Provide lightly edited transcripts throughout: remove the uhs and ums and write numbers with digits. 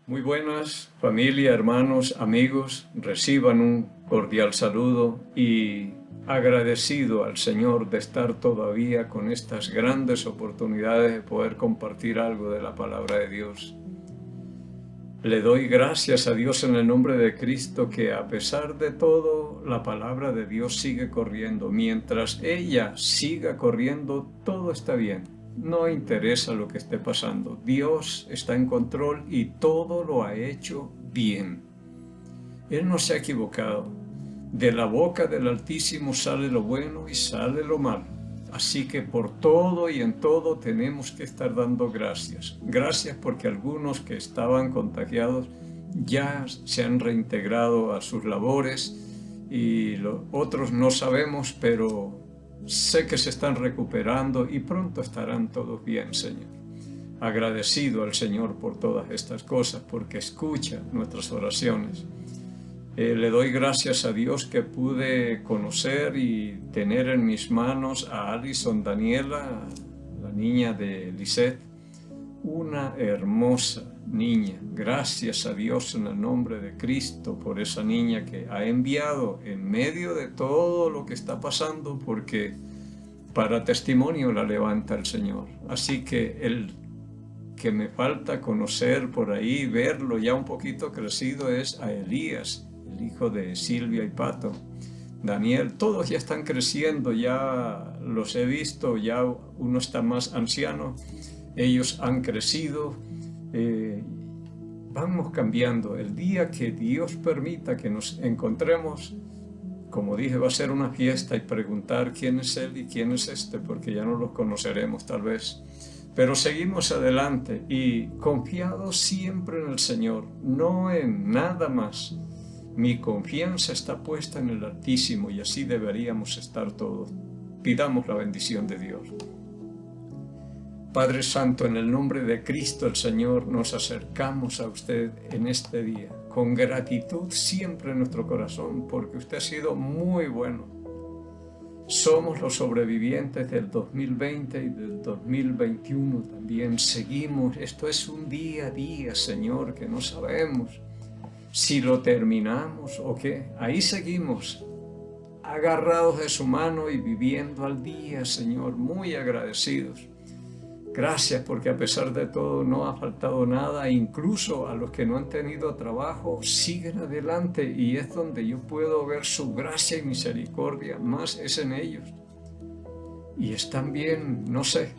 Muy buenas, familia, hermanos, amigos, reciban un cordial saludo y agradecido al Señor de estar todavía con estas grandes oportunidades de poder compartir algo de la palabra de Dios. Le doy gracias a Dios en el nombre de Cristo que a pesar de todo la palabra de Dios sigue corriendo. Mientras ella siga corriendo, todo está bien. No interesa lo que esté pasando. Dios está en control y todo lo ha hecho bien. Él no se ha equivocado. De la boca del Altísimo sale lo bueno y sale lo malo. Así que por todo y en todo tenemos que estar dando gracias. Gracias porque algunos que estaban contagiados ya se han reintegrado a sus labores y los otros no sabemos, pero sé que se están recuperando y pronto estarán todos bien, Señor. Agradecido al Señor por todas estas cosas, porque escucha nuestras oraciones. Le doy gracias a Dios que pude conocer y tener en mis manos a Alison Daniela, la niña de Lisette, una hermosa niña. Gracias a Dios en el nombre de Cristo por esa niña que ha enviado en medio de todo lo que está pasando, porque para testimonio la levanta el Señor. Así que el que me falta conocer por ahí, verlo ya un poquito crecido, es a Elías, el hijo de Silvia y Pato. Daniel, todos ya están creciendo, ya los he visto, ya uno está más anciano, ellos han crecido, vamos cambiando. El día que Dios permita que nos encontremos, como dije, va a ser una fiesta y preguntar quién es él y quién es este, porque ya no los conoceremos tal vez. Pero seguimos adelante y confiados siempre en el Señor, no en nada más. Mi confianza está puesta en el Altísimo y así deberíamos estar todos. Pidamos la bendición de Dios. Padre Santo, en el nombre de Cristo el Señor, nos acercamos a usted en este día, con gratitud siempre en nuestro corazón, porque usted ha sido muy bueno. Somos los sobrevivientes del 2020 y del 2021 también. Seguimos, esto es un día a día, Señor, que no sabemos si lo terminamos o qué. Ahí seguimos, agarrados de su mano y viviendo al día, Señor, muy agradecidos. Gracias porque a pesar de todo no ha faltado nada, incluso a los que no han tenido trabajo siguen adelante y es donde yo puedo ver su gracia y misericordia, más es en ellos. Y están bien, no sé.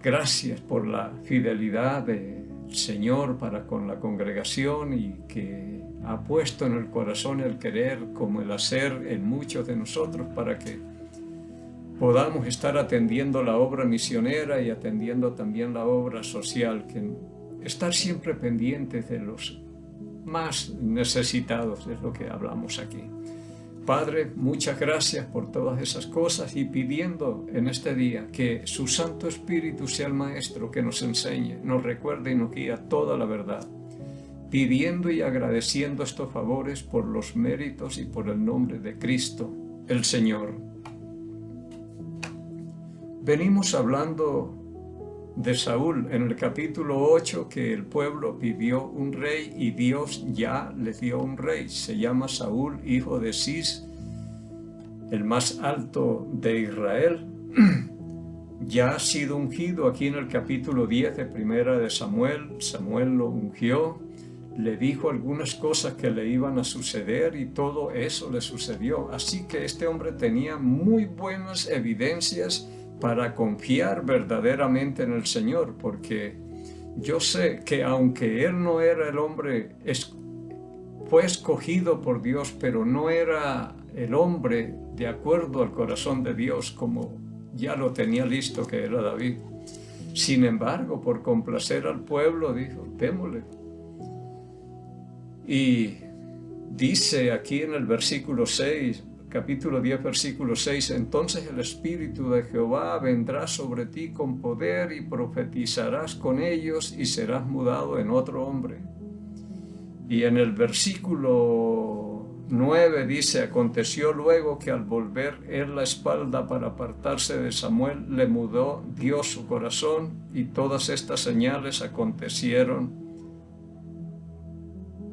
Gracias por la fidelidad del Señor para con la congregación y que ha puesto en el corazón el querer como el hacer en muchos de nosotros para que podamos estar atendiendo la obra misionera y atendiendo también la obra social, que estar siempre pendientes de los más necesitados, es lo que hablamos aquí. Padre, muchas gracias por todas esas cosas y pidiendo en este día que su Santo Espíritu sea el Maestro que nos enseñe, nos recuerde y nos guíe toda la verdad. Pidiendo y agradeciendo estos favores por los méritos y por el nombre de Cristo, el Señor. Venimos hablando de Saúl en el capítulo 8, que el pueblo pidió un rey y Dios ya le dio un rey. Se llama Saúl, hijo de Cis, el más alto de Israel. Ya ha sido ungido aquí en el capítulo 10 de Primera de Samuel. Samuel lo ungió, le dijo algunas cosas que le iban a suceder y todo eso le sucedió. Así que este hombre tenía muy buenas evidencias para confiar verdaderamente en el Señor, porque yo sé que aunque él no era el hombre, fue escogido por Dios, pero no era el hombre de acuerdo al corazón de Dios, como ya lo tenía listo que era David. Sin embargo, por complacer al pueblo, dijo, démosle. Y dice aquí en el versículo 6, capítulo 10, versículo 6, entonces el Espíritu de Jehová vendrá sobre ti con poder y profetizarás con ellos y serás mudado en otro hombre. Y en el versículo 9 dice, aconteció luego que al volver él la espalda para apartarse de Samuel, le mudó Dios su corazón y todas estas señales acontecieron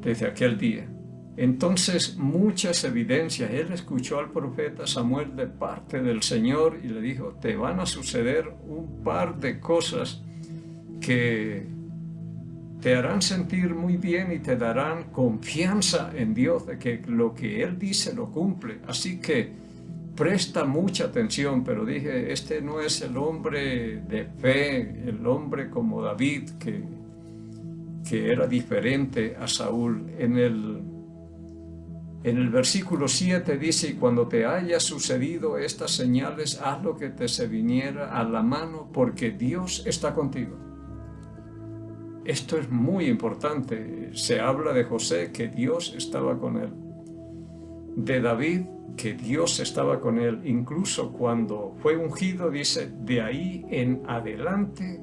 desde aquel día. Entonces muchas evidencias, él escuchó al profeta Samuel de parte del Señor y le dijo, te van a suceder un par de cosas que te harán sentir muy bien y te darán confianza en Dios de que lo que Él dice lo cumple. Así que presta mucha atención, pero dije, este no es el hombre de fe, el hombre como David, que era diferente a Saúl. En el versículo 7 dice, y cuando te haya sucedido estas señales, haz lo que te se viniera a la mano, porque Dios está contigo. Esto es muy importante. Se habla de José, que Dios estaba con él. De David, que Dios estaba con él. Incluso cuando fue ungido, dice, de ahí en adelante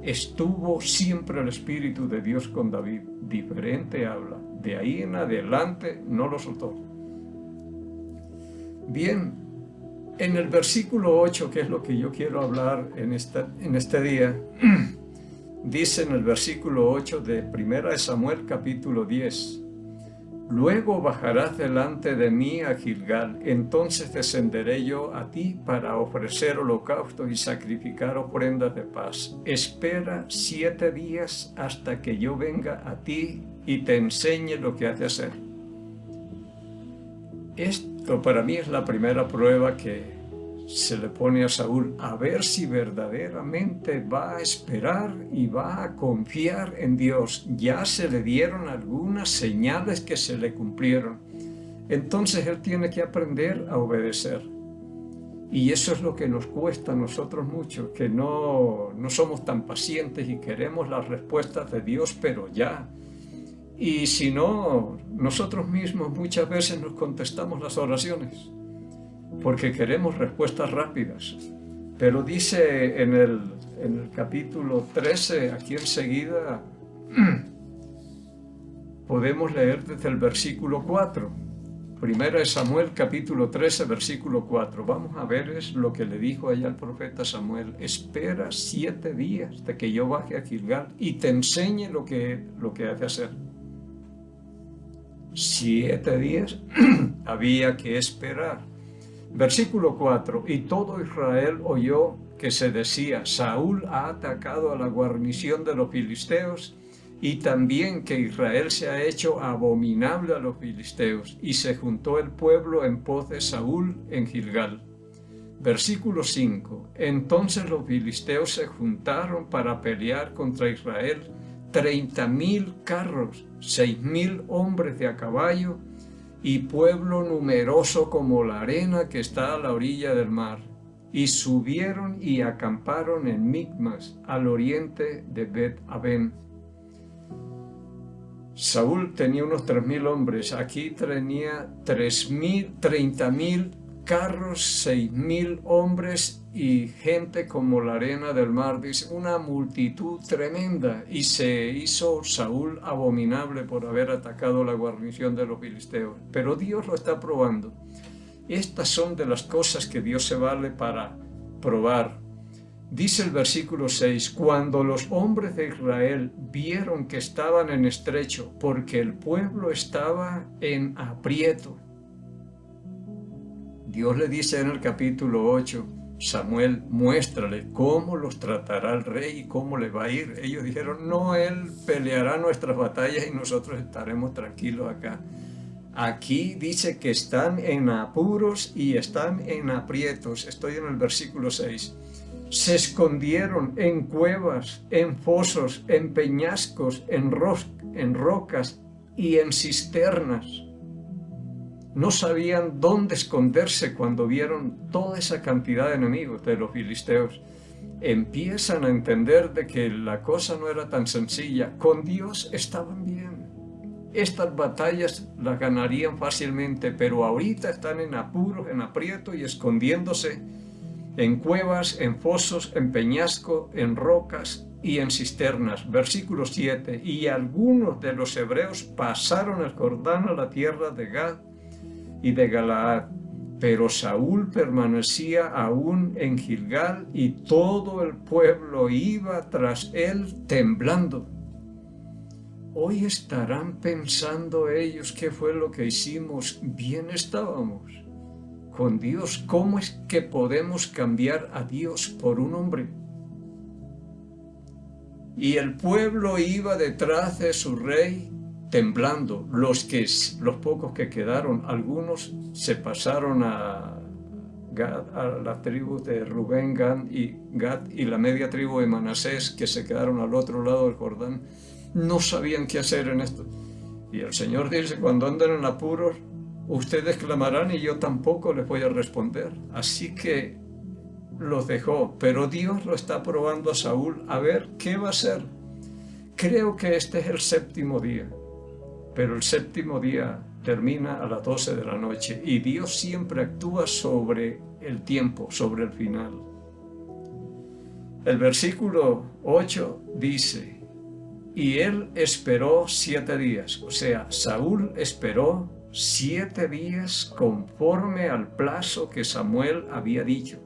estuvo siempre el Espíritu de Dios con David. Diferente habla. De ahí en adelante no lo soltó. Bien, en el versículo 8, que es lo que yo quiero hablar en este día, dice en el versículo 8 de 1 Samuel capítulo 10, luego bajarás delante de mí a Gilgal, entonces descenderé yo a ti para ofrecer holocaustos y sacrificar ofrendas de paz. Espera 7 días hasta que yo venga a ti y te enseñe lo que has de hacer. Esto para mí es la primera prueba que se le pone a Saúl, a ver si verdaderamente va a esperar y va a confiar en Dios. Ya se le dieron algunas señales que se le cumplieron. Entonces él tiene que aprender a obedecer. Y eso es lo que nos cuesta a nosotros mucho, que no somos tan pacientes y queremos las respuestas de Dios, pero ya. Y si no, nosotros mismos muchas veces nos contestamos las oraciones, porque queremos respuestas rápidas. Pero dice en el capítulo 13, aquí enseguida, podemos leer desde el versículo 4. Primera de Samuel, capítulo 13, versículo 4. Vamos a ver es lo que le dijo allá al profeta Samuel. Espera 7 días de que yo baje a Gilgal y te enseñe lo que has de hacer. 7 días había que esperar. Versículo 4, y todo Israel oyó que se decía, Saúl ha atacado a la guarnición de los filisteos, y también que Israel se ha hecho abominable a los filisteos, y se juntó el pueblo en pos de Saúl en Gilgal. Versículo 5, entonces los filisteos se juntaron para pelear contra Israel, 30,000 carros, 6,000 hombres de a caballo, y pueblo numeroso como la arena que está a la orilla del mar. Y subieron y acamparon en Micmas, al oriente de Bet-Aven. Saúl tenía unos 3,000 hombres, aquí tenía 30,000 carros, 6,000 hombres y gente como la arena del mar, dice, una multitud tremenda, y se hizo Saúl abominable por haber atacado la guarnición de los filisteos. Pero Dios lo está probando. Estas son de las cosas que Dios se vale para probar. Dice el versículo 6, cuando los hombres de Israel vieron que estaban en estrecho, porque el pueblo estaba en aprieto. Dios le dice en el capítulo 8, Samuel, muéstrale cómo los tratará el rey y cómo le va a ir. Ellos dijeron, no, él peleará nuestras batallas y nosotros estaremos tranquilos acá. Aquí dice que están en apuros y están en aprietos. Estoy en el versículo 6. Se escondieron en cuevas, en fosos, en peñascos, en rocas y en cisternas. No sabían dónde esconderse cuando vieron toda esa cantidad de enemigos de los filisteos. Empiezan a entender de que la cosa no era tan sencilla. Con Dios estaban bien. Estas batallas las ganarían fácilmente, pero ahorita están en apuros, en aprieto y escondiéndose en cuevas, en fosos, en peñasco, en rocas y en cisternas. Versículo 7. Y algunos de los hebreos pasaron el Jordán a la tierra de Gad y de Galaad, pero Saúl permanecía aún en Gilgal y todo el pueblo iba tras él temblando. hoy estarán pensando ellos qué fue lo que hicimos. Bien estábamos con Dios. ¿Cómo es que podemos cambiar a Dios por un hombre? Y el pueblo iba detrás de su rey temblando. Los pocos que quedaron, algunos se pasaron a las tribus de Rubén, Gad y la media tribu de Manasés, que se quedaron al otro lado del Jordán. No sabían qué hacer en esto. Y el Señor dice, cuando anden en apuros, ustedes clamarán y yo tampoco les voy a responder. Así que los dejó, pero Dios lo está probando a Saúl a ver qué va a hacer. Creo que este es el séptimo día, pero el séptimo día termina a las 12 de la noche y Dios siempre actúa sobre el tiempo, sobre el final. El versículo 8 dice, y él esperó 7 días, o sea, Saúl esperó 7 días conforme al plazo que Samuel había dicho.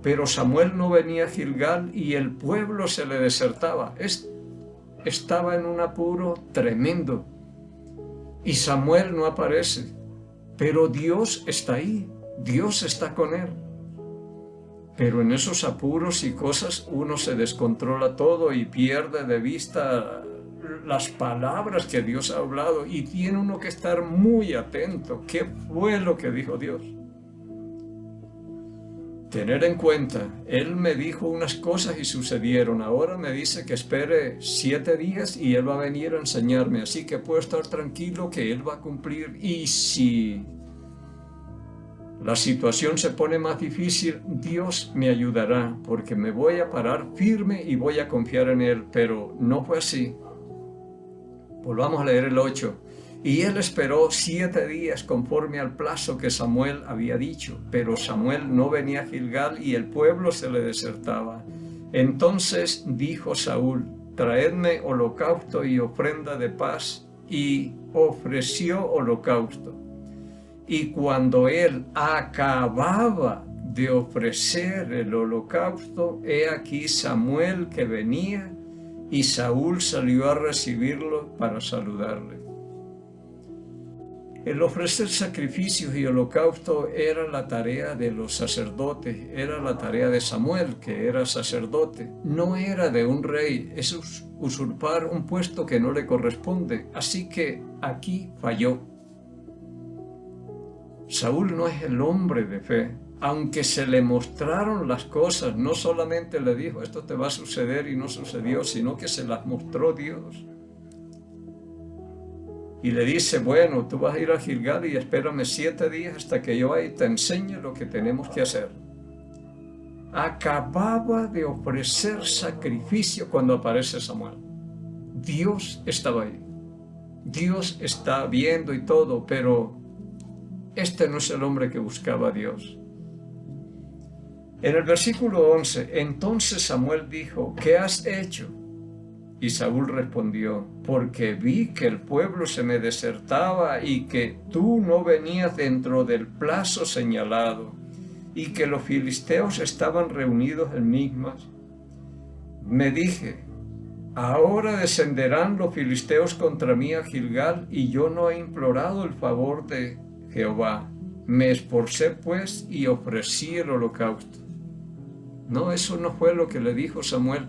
Pero Samuel no venía a Gilgal y el pueblo se le desertaba. Estaba en un apuro tremendo. Y Samuel no aparece. Pero Dios está ahí. Dios está con él. Pero en esos apuros y cosas uno se descontrola todo y pierde de vista las palabras que Dios ha hablado. Y tiene uno que estar muy atento. ¿Qué fue lo que dijo Dios? Tener en cuenta, Él me dijo unas cosas y sucedieron. Ahora me dice que espere 7 días y Él va a venir a enseñarme. Así que puedo estar tranquilo que Él va a cumplir. Y si la situación se pone más difícil, Dios me ayudará, porque me voy a parar firme y voy a confiar en Él. Pero no fue así. Volvamos a leer el 8. Y él esperó 7 días conforme al plazo que Samuel había dicho, pero Samuel no venía a Gilgal y el pueblo se le desertaba. Entonces dijo Saúl, traedme holocausto y ofrenda de paz, y ofreció holocausto. Y cuando él acababa de ofrecer el holocausto, he aquí Samuel que venía, y Saúl salió a recibirlo para saludarle. El ofrecer sacrificios y holocausto era la tarea de los sacerdotes, era la tarea de Samuel, que era sacerdote. No era de un rey, es usurpar un puesto que no le corresponde. Así que aquí falló. Saúl no es el hombre de fe. Aunque se le mostraron las cosas, no solamente le dijo, esto te va a suceder y no sucedió, sino que se las mostró Dios. Y le dice, bueno, tú vas a ir a Gilgal y espérame 7 días hasta que yo vaya y te enseñe lo que tenemos que hacer. Acababa de ofrecer sacrificio cuando aparece Samuel. Dios estaba ahí. Dios está viendo y todo, pero este no es el hombre que buscaba a Dios. En el versículo 11, entonces Samuel dijo, ¿qué has hecho? Y Saúl respondió, porque vi que el pueblo se me desertaba y que tú no venías dentro del plazo señalado y que los filisteos estaban reunidos en Migmas. Me dije, ahora descenderán los filisteos contra mí a Gilgal y yo no he implorado el favor de Jehová. Me esforcé pues y ofrecí el holocausto. No, eso no fue lo que le dijo Samuel.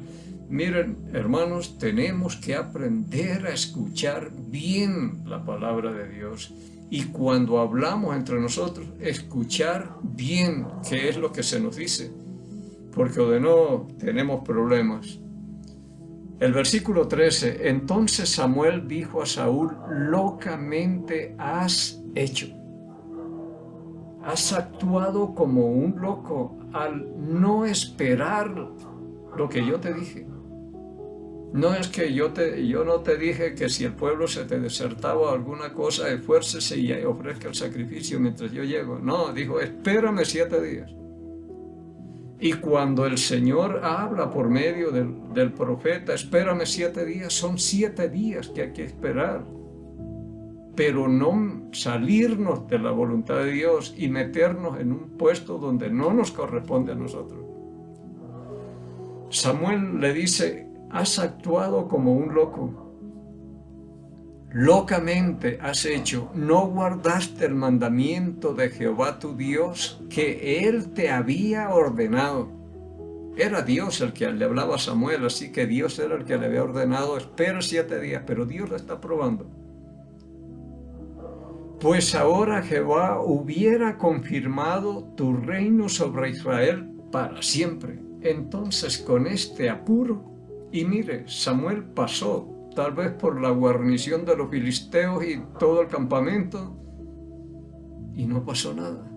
Miren, hermanos, tenemos que aprender a escuchar bien la palabra de Dios. Y cuando hablamos entre nosotros, escuchar bien qué es lo que se nos dice. Porque o de no, tenemos problemas. El versículo 13, entonces Samuel dijo a Saúl, locamente has hecho. Has actuado como un loco al no esperar lo que yo te dije. No es que yo no te dije que si el pueblo se te desertaba o alguna cosa, esfuércese y ofrezca el sacrificio mientras yo llego. No, dijo, espérame 7 días. Y cuando el Señor habla por medio del profeta, espérame 7 días, son 7 días que hay que esperar. Pero no salirnos de la voluntad de Dios y meternos en un puesto donde no nos corresponde a nosotros. Samuel le dice, has actuado como un loco. locamente has hecho, no guardaste el mandamiento de Jehová tu Dios que Él te había ordenado. Era Dios el que le hablaba a Samuel, así que Dios era el que le había ordenado, espera 7 días, pero Dios lo está probando. Pues ahora Jehová hubiera confirmado tu reino sobre Israel para siempre. Entonces con este apuro, y mire, Samuel pasó tal vez por la guarnición de los filisteos y todo el campamento, y no pasó nada.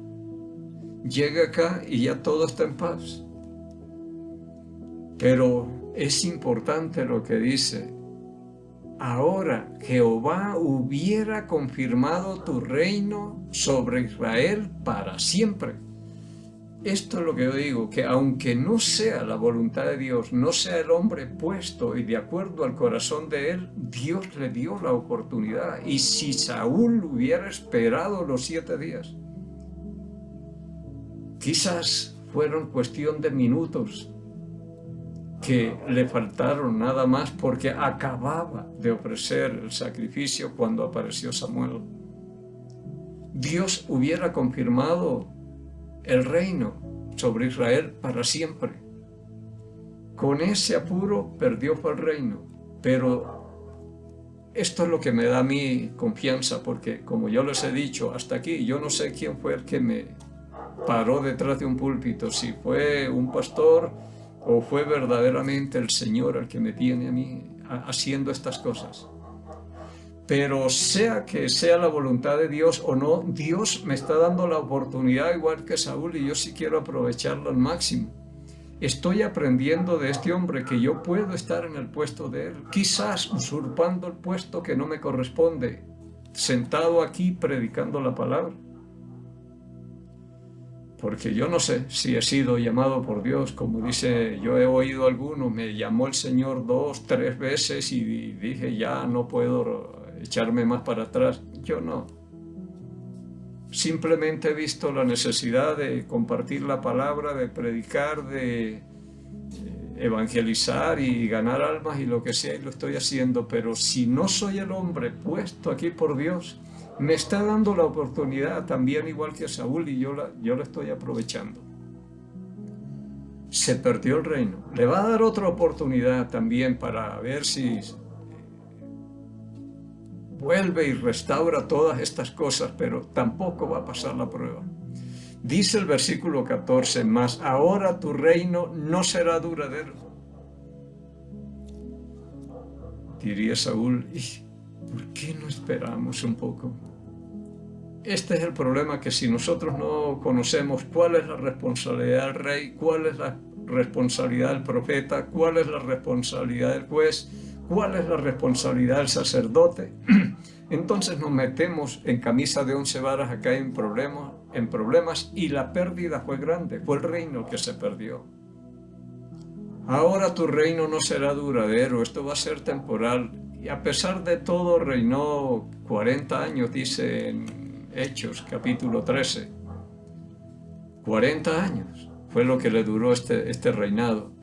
Llega acá y ya todo está en paz. Pero es importante lo que dice: ahora Jehová hubiera confirmado tu reino sobre Israel para siempre. Esto es lo que yo digo, que aunque no sea la voluntad de Dios, no sea el hombre puesto y de acuerdo al corazón de él, Dios le dio la oportunidad. Y si Saúl hubiera esperado los 7 días, quizás fueron cuestión de minutos que le faltaron nada más porque acababa de ofrecer el sacrificio cuando apareció Samuel. Dios hubiera confirmado el reino sobre Israel para siempre. Con ese apuro perdió el reino, pero esto es lo que me da a mí confianza, porque como yo les he dicho hasta aquí, yo no sé quién fue el que me paró detrás de un púlpito, si fue un pastor o fue verdaderamente el Señor el que me tiene a mí haciendo estas cosas. Pero sea que sea la voluntad de Dios o no, Dios me está dando la oportunidad igual que Saúl y yo sí quiero aprovecharlo al máximo. Estoy aprendiendo de este hombre que yo puedo estar en el puesto de él, quizás usurpando el puesto que no me corresponde, sentado aquí predicando la palabra. Porque yo no sé si he sido llamado por Dios, como dice, yo he oído a algunos, me llamó el Señor 2, 3 veces y dije ya no puedo echarme más para atrás. Yo no. Simplemente he visto la necesidad de compartir la palabra, de predicar, de evangelizar y ganar almas y lo que sea, y lo estoy haciendo. Pero si no soy el hombre puesto aquí por Dios, me está dando la oportunidad también igual que Saúl y yo la estoy aprovechando. Se perdió el reino. Le va a dar otra oportunidad también para ver si vuelve y restaura todas estas cosas, pero tampoco va a pasar la prueba. Dice el versículo 14, mas ahora tu reino no será duradero. Diría Saúl, ¿por qué no esperamos un poco? Este es el problema, que si nosotros no conocemos cuál es la responsabilidad del rey, cuál es la responsabilidad del profeta, cuál es la responsabilidad del juez, cuál es la responsabilidad del sacerdote, entonces nos metemos en camisa de 11 varas acá en problemas y la pérdida fue grande, fue el reino que se perdió. Ahora tu reino no será duradero, esto va a ser temporal. Y a pesar de todo reinó 40 años, dice en Hechos, capítulo 13. 40 años fue lo que le duró este reinado.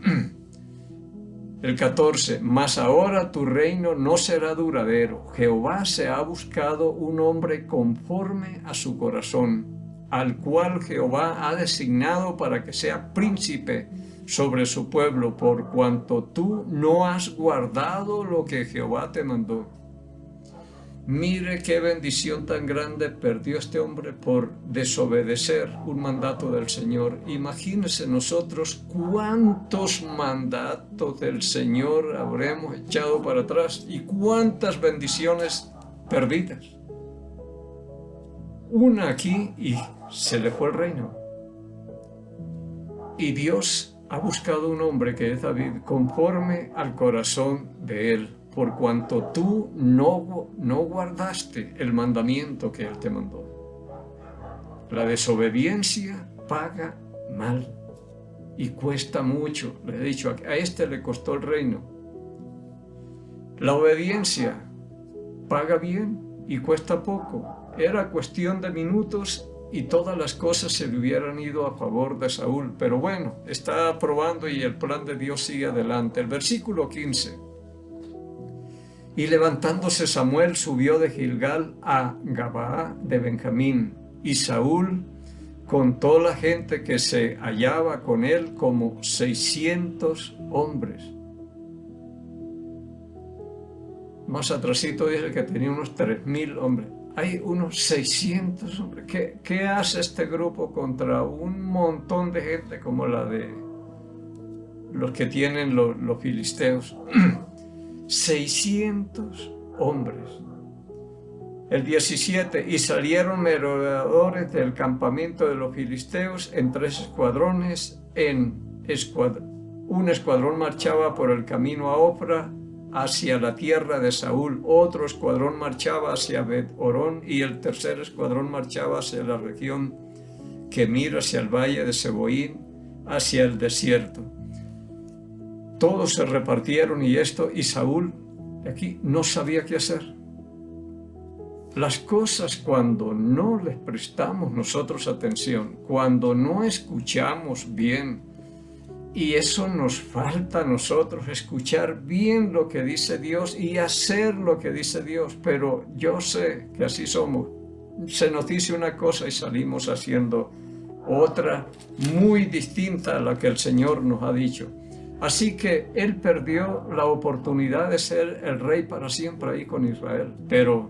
El 14, mas ahora tu reino no será duradero. Jehová se ha buscado un hombre conforme a su corazón, al cual Jehová ha designado para que sea príncipe sobre su pueblo, por cuanto tú no has guardado lo que Jehová te mandó. Mire qué bendición tan grande perdió este hombre por desobedecer un mandato del Señor. Imagínense nosotros cuántos mandatos del Señor habremos echado para atrás y cuántas bendiciones perdidas. Una aquí y se le fue el reino. Y Dios ha buscado un hombre que es David conforme al corazón de él, por cuanto tú no guardaste el mandamiento que Él te mandó. La desobediencia paga mal y cuesta mucho. Le he dicho, a este le costó el reino. La obediencia paga bien y cuesta poco. Era cuestión de minutos y todas las cosas se le hubieran ido a favor de Saúl. Pero bueno, está probando y el plan de Dios sigue adelante. El versículo 15. Y levantándose Samuel subió de Gilgal a Gabaa de Benjamín, y Saúl con toda la gente que se hallaba con él, como 600 hombres. Más atrasito dice que tenía unos 3000 hombres. Hay unos 600 hombres. ¿Qué hace este grupo contra un montón de gente como la de los que tienen los filisteos? 600 hombres. El 17, y salieron merodeadores del campamento de los filisteos en 3 escuadrones. Un escuadrón marchaba por el camino a Ofra, hacia la tierra de Saúl, otro escuadrón marchaba hacia Bet-Horón, y el tercer escuadrón marchaba hacia la región que mira hacia el valle de Seboín, hacia el desierto. Todos se repartieron y Saúl aquí no sabía qué hacer. Las cosas, cuando no les prestamos nosotros atención, cuando no escuchamos bien, y eso nos falta a nosotros, escuchar bien lo que dice Dios y hacer lo que dice Dios, pero yo sé que así somos. Se nos dice una cosa y salimos haciendo otra muy distinta a la que el Señor nos ha dicho. Así que él perdió la oportunidad de ser el rey para siempre ahí con Israel, pero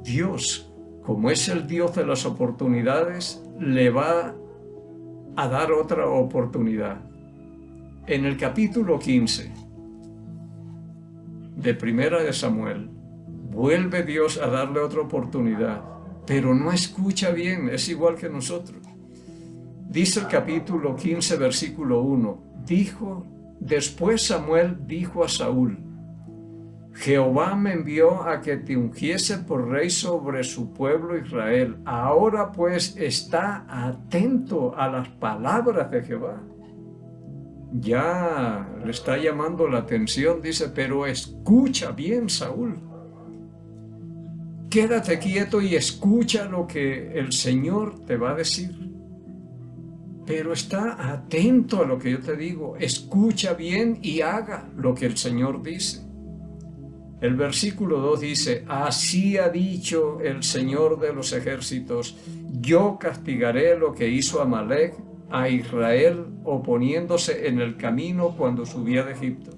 Dios, como es el Dios de las oportunidades, le va a dar otra oportunidad. En el capítulo 15 de Primera de Samuel, vuelve Dios a darle otra oportunidad, pero no escucha bien, es igual que nosotros. Dice el capítulo 15, versículo 1, después Samuel dijo a Saúl: Jehová me envió a que te ungiese por rey sobre su pueblo Israel. Ahora pues está atento a las palabras de Jehová. Ya le está llamando la atención, dice, pero escucha bien, Saúl. Quédate quieto y escucha lo que el Señor te va a decir. Pero está atento a lo que yo te digo. Escucha bien y haga lo que el Señor dice. El versículo 2 dice: así ha dicho el Señor de los ejércitos, yo castigaré lo que hizo Amalec a Israel oponiéndose en el camino cuando subía de Egipto.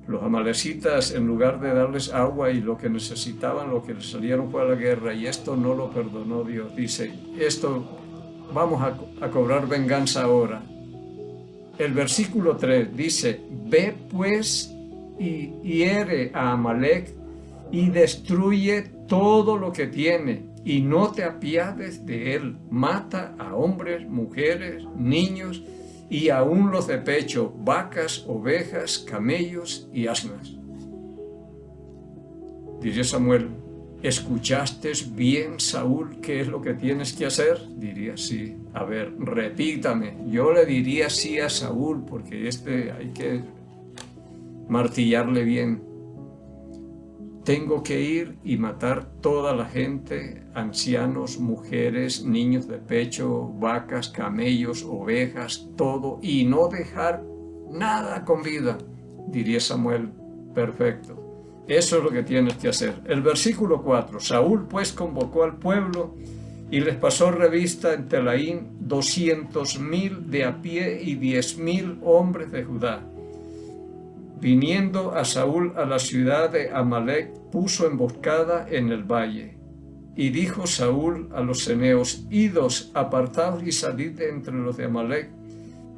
Los amalecitas, en lugar de darles agua y lo que necesitaban, lo que les salieron fue a la guerra, y esto no lo perdonó Dios. Dice, vamos a cobrar venganza ahora. El versículo 3 dice: ve pues y hiere a Amalec y destruye todo lo que tiene, y no te apiades de él. Mata a hombres, mujeres, niños, y aún los de pecho, vacas, ovejas, camellos y asnas. Diría Samuel: ¿escuchaste bien, Saúl, qué es lo que tienes que hacer? Diría: sí. A ver, repítame. Yo le diría sí a Saúl, porque hay que martillarle bien. Tengo que ir y matar toda la gente, ancianos, mujeres, niños de pecho, vacas, camellos, ovejas, todo, y no dejar nada con vida. Diría Samuel: perfecto. Eso es lo que tienes que hacer. El versículo 4. Saúl pues convocó al pueblo y les pasó revista en Telaín 200,000 de a pie y 10,000 hombres de Judá. Viniendo a Saúl a la ciudad de Amalec, puso emboscada en el valle. Y dijo Saúl a los ceneos: idos, apartaos y salid de entre los de Amalec,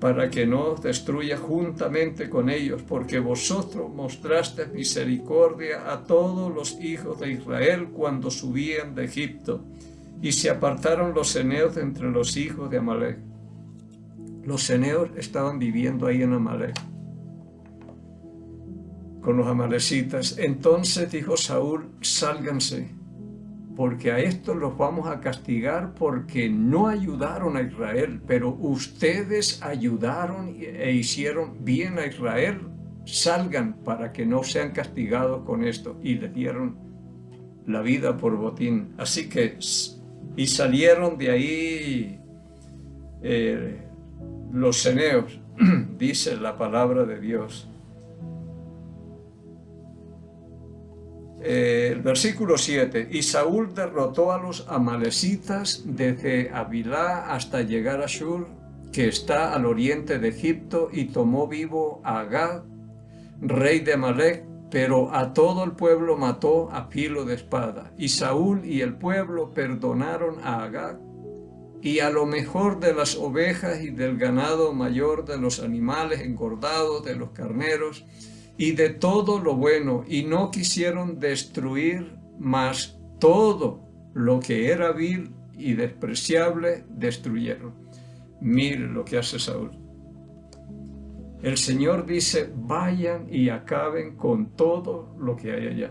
para que no os destruya juntamente con ellos, porque vosotros mostrasteis misericordia a todos los hijos de Israel cuando subían de Egipto. Y se apartaron los ceneos de entre los hijos de Amalec. Los ceneos estaban viviendo ahí en Amalec con los amalecitas. Entonces dijo Saúl: sálganse, porque a estos los vamos a castigar porque no ayudaron a Israel, pero ustedes ayudaron e hicieron bien a Israel. Salgan para que no sean castigados con esto. Y le dieron la vida por botín. Así que, y salieron de ahí los ceneos, dice la palabra de Dios. El versículo 7, y Saúl derrotó a los amalecitas desde Havilá hasta llegar a Shur, que está al oriente de Egipto, y tomó vivo a Agag, rey de Amalec, pero a todo el pueblo mató a filo de espada. Y Saúl y el pueblo perdonaron a Agag, y a lo mejor de las ovejas y del ganado mayor, de los animales engordados, de los carneros, y de todo lo bueno, y no quisieron destruir, mas todo lo que era vil y despreciable destruyeron. Mire lo que hace Saúl. El Señor dice, vayan y acaben con todo lo que hay allá.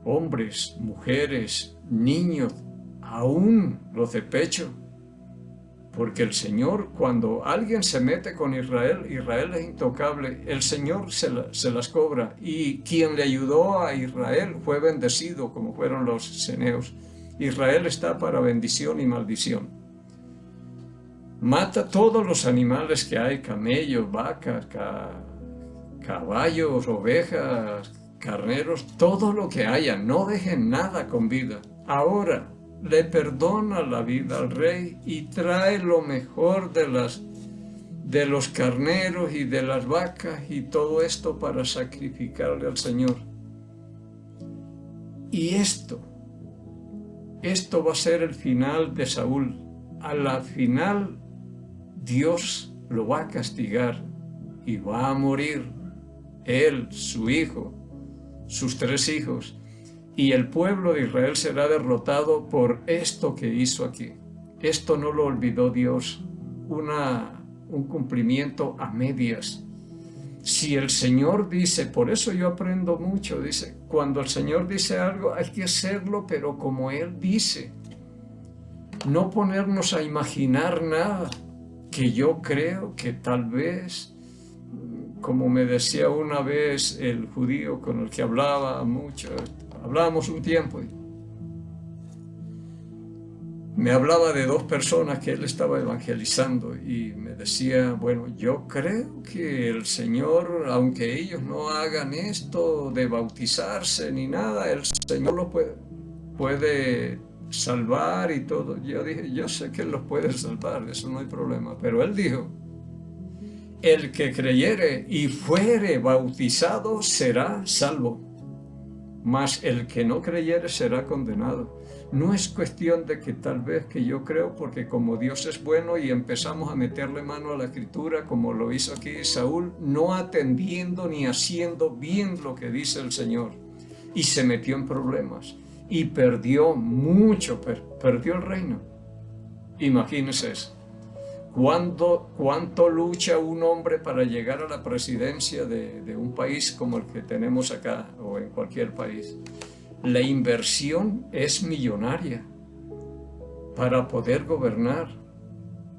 Hombres, mujeres, niños, aún los de pecho. Porque el Señor, cuando alguien se mete con Israel, Israel es intocable, el Señor se las cobra. Y quien le ayudó a Israel fue bendecido, como fueron los ceneos. Israel está para bendición y maldición. Mata todos los animales que hay, camellos, vacas, caballos, ovejas, carneros, todo lo que haya, no dejen nada con vida. Ahora le perdona la vida al rey y trae lo mejor de los carneros y de las vacas y todo esto para sacrificarle al Señor. Y esto va a ser el final de Saúl. A la final Dios lo va a castigar y va a morir él, su hijo, sus 3 hijos. Y el pueblo de Israel será derrotado por esto que hizo aquí. Esto no lo olvidó Dios, un cumplimiento a medias. Si el Señor dice, por eso yo aprendo mucho, dice, cuando el Señor dice algo hay que hacerlo, pero como Él dice. No ponernos a imaginar nada, que yo creo que tal vez, como me decía una vez el judío con el que hablaba mucho, hablábamos un tiempo, me hablaba de 2 personas que él estaba evangelizando y me decía, bueno, yo creo que el Señor, aunque ellos no hagan esto de bautizarse ni nada, el Señor los puede salvar y todo. Yo dije, yo sé que Él los puede salvar, eso no hay problema, pero Él dijo, el que creyere y fuere bautizado será salvo, mas el que no creyere será condenado. No es cuestión de que tal vez que yo creo, porque como Dios es bueno y empezamos a meterle mano a la escritura, como lo hizo aquí Saúl, no atendiendo ni haciendo bien lo que dice el Señor, y se metió en problemas, y perdió mucho, perdió el reino. Imagínense eso. ¿Cuánto lucha un hombre para llegar a la presidencia de un país como el que tenemos acá o en cualquier país? La inversión es millonaria para poder gobernar.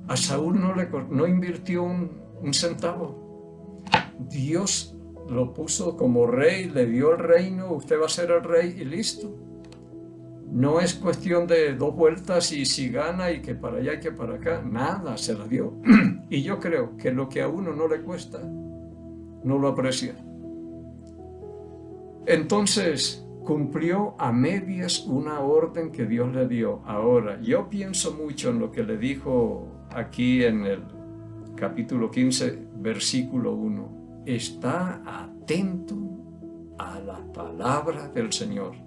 A Saúl no invirtió un centavo. Dios lo puso como rey, le dio el reino, usted va a ser el rey y listo. No es cuestión de 2 vueltas y si gana y que para allá y que para acá. Nada, se la dio. Y yo creo que lo que a uno no le cuesta, no lo aprecia. Entonces, cumplió a medias una orden que Dios le dio. Ahora, yo pienso mucho en lo que le dijo aquí en el capítulo 15, versículo 1. Está atento a la palabra del Señor.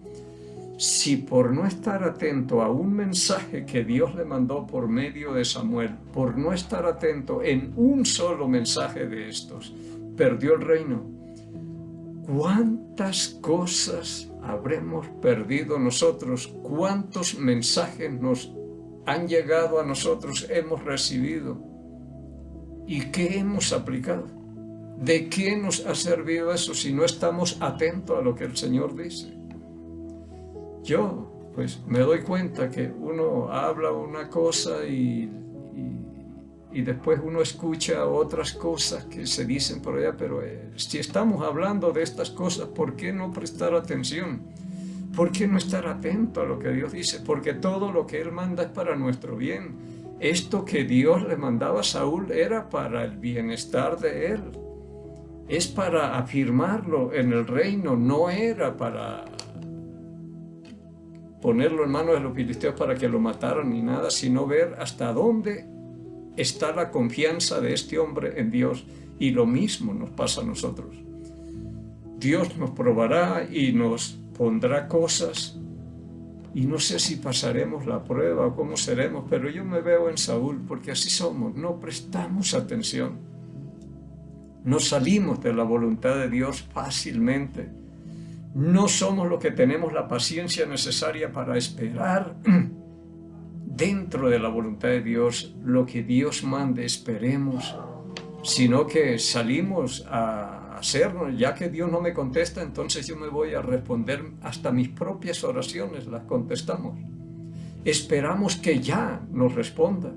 Si por no estar atento a un mensaje que Dios le mandó por medio de Samuel, por no estar atento en un solo mensaje de estos, perdió el reino. ¿Cuántas cosas habremos perdido nosotros? ¿Cuántos mensajes nos han llegado a nosotros, hemos recibido? ¿Y qué hemos aplicado? ¿De qué nos ha servido eso si no estamos atentos a lo que el Señor dice? Yo, pues, me doy cuenta que uno habla una cosa y después uno escucha otras cosas que se dicen por allá, pero si estamos hablando de estas cosas, ¿por qué no prestar atención? ¿Por qué no estar atento a lo que Dios dice? Porque todo lo que Él manda es para nuestro bien. Esto que Dios le mandaba a Saúl era para el bienestar de él. es para afirmarlo en el reino, no era para ponerlo en manos de los filisteos para que lo mataran ni nada, sino ver hasta dónde está la confianza de este hombre en Dios. Y lo mismo nos pasa a nosotros. Dios nos probará y nos pondrá cosas, y no sé si pasaremos la prueba o cómo seremos, pero yo me veo en Saúl, porque así somos, no prestamos atención. No salimos de la voluntad de Dios fácilmente. No somos los que tenemos la paciencia necesaria para esperar dentro de la voluntad de Dios lo que Dios mande, esperemos, sino que salimos a hacernos. Ya que Dios no me contesta, entonces yo me voy a responder. Hasta mis propias oraciones las contestamos. Esperamos que ya nos responda.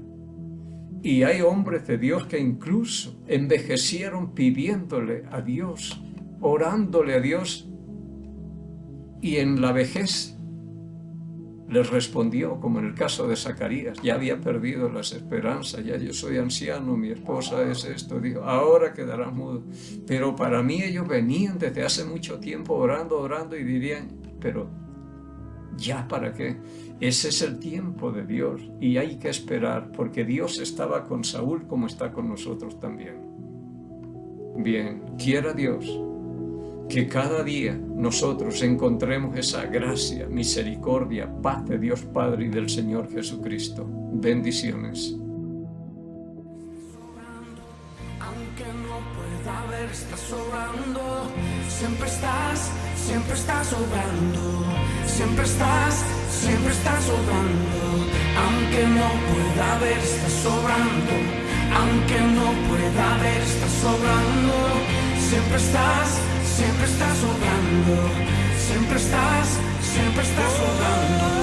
Y hay hombres de Dios que incluso envejecieron pidiéndole a Dios, orándole a Dios, y en la vejez les respondió, como en el caso de Zacarías. Ya había perdido las esperanzas, ya yo soy anciano, mi esposa es esto, dijo, ahora quedará mudo. Pero para mí ellos venían desde hace mucho tiempo orando y dirían, pero ¿ya para qué? Ese es el tiempo de Dios y hay que esperar, porque Dios estaba con Saúl como está con nosotros también. Bien, quiera Dios que cada día nosotros encontremos esa gracia, misericordia, paz de Dios Padre y del Señor Jesucristo. Bendiciones. Aunque no pueda ver, estás sobrando. Siempre estás obrando. Siempre estás obrando. Aunque no pueda ver, estás sobrando. Aunque no pueda ver, estás sobrando. Siempre estás obrando. Siempre estás obrando.